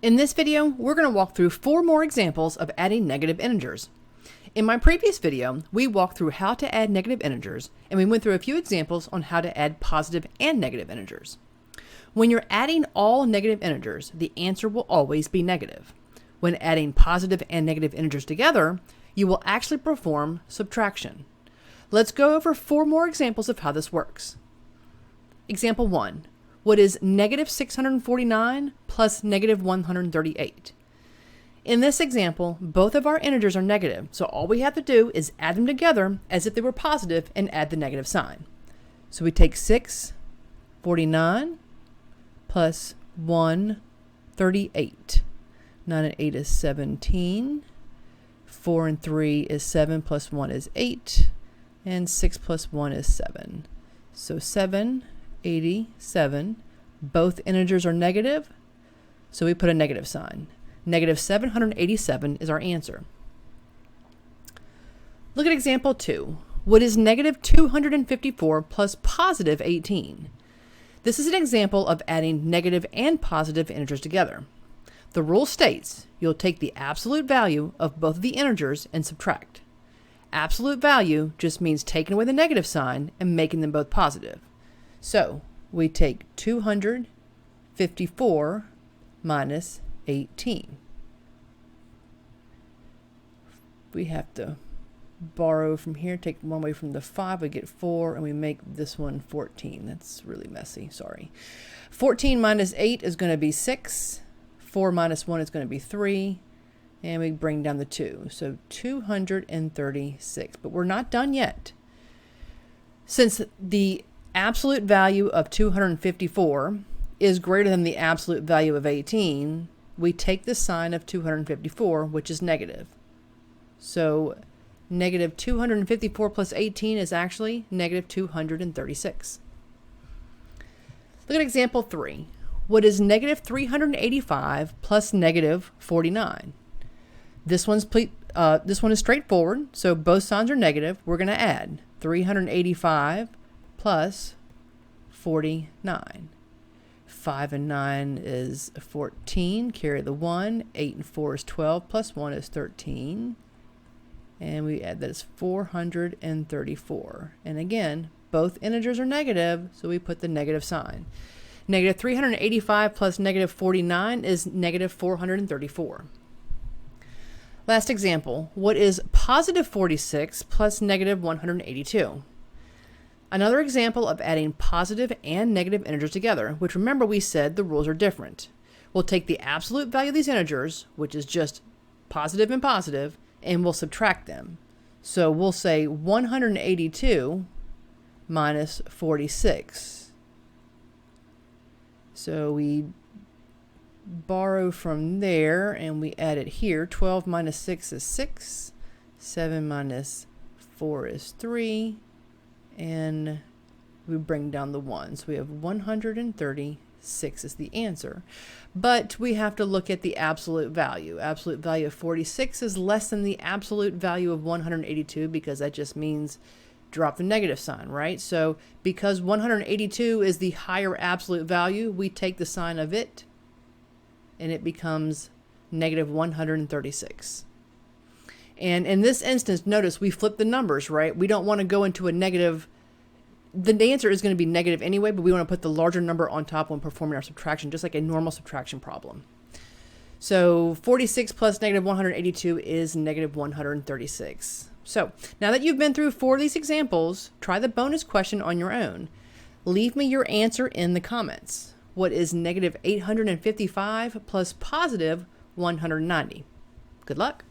In this video, we're going to walk through 4 more examples of adding negative integers. In my previous video, we walked through how to add negative integers, and we went through a few examples on how to add positive and negative integers. When you're adding all negative integers, the answer will always be negative. When adding positive and negative integers together, you will actually perform subtraction. Let's go over 4 more examples of how this works. Example 1. What is negative 649 plus negative 138? In this example, both of our integers are negative, so all we have to do is add them together as if they were positive and add the negative sign. So we take 649 plus 138. 9 and 8 is 17. 4 and 3 is 7 plus 1 is 8. And 6 plus 1 is 7. So 787. Both integers are negative, so we put a negative sign. Negative 787 is our answer. Look at example 2. What is negative 254 plus positive 18? This is an example of adding negative and positive integers together. The rule states you'll take the absolute value of both of the integers and subtract. Absolute value just means taking away the negative sign and making them both positive. So we take 254 minus 18. We have to borrow from here, take one away from the 5, we get 4, and we make this one 14. That's really messy, sorry. 14 minus 8 is going to be 6. 4 minus 1 is going to be 3. And we bring down the 2. So 236. But we're not done yet. Since the absolute value of 254 is greater than the absolute value of 18, we take the sign of 254, which is negative. So negative 254 plus 18 is actually negative 236. Look at example 3. What is negative 385 plus negative 49? This one is straightforward, so both signs are negative. We're going to add 385 plus 49. 5 and 9 is 14, carry the 1. 8 and 4 is 12, plus 1 is 13. And we add that is 434. And again, both integers are negative, so we put the negative sign. Negative 385 plus negative 49 is negative 434. Last example, what is positive 46 plus negative 182? Another example of adding positive and negative integers together, which remember we said the rules are different. We'll take the absolute value of these integers, which is just positive, and we'll subtract them. So we'll say 182 minus 46. So we borrow from there and we add it here. 12 minus 6 is 6. 7 minus 4 is 3. And we bring down the 1. So we have 136 is the answer. But we have to look at the absolute value. Absolute value of 46 is less than the absolute value of 182 because that just means drop the negative sign, right? So because 182 is the higher absolute value, we take the sign of it and it becomes negative 136. And in this instance, notice we flip the numbers, right? We don't want to go into a negative. The answer is going to be negative anyway, but we want to put the larger number on top when performing our subtraction, just like a normal subtraction problem. So 46 plus negative 182 is negative 136. So now that you've been through 4 of these examples, try the bonus question on your own. Leave me your answer in the comments. What is negative 855 plus positive 190? Good luck.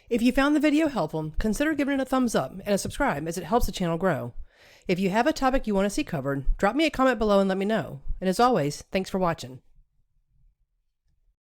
If you found the video helpful, consider giving it a thumbs up and a subscribe as it helps the channel grow. If you have a topic you want to see covered, drop me a comment below and let me know. And as always, thanks for watching.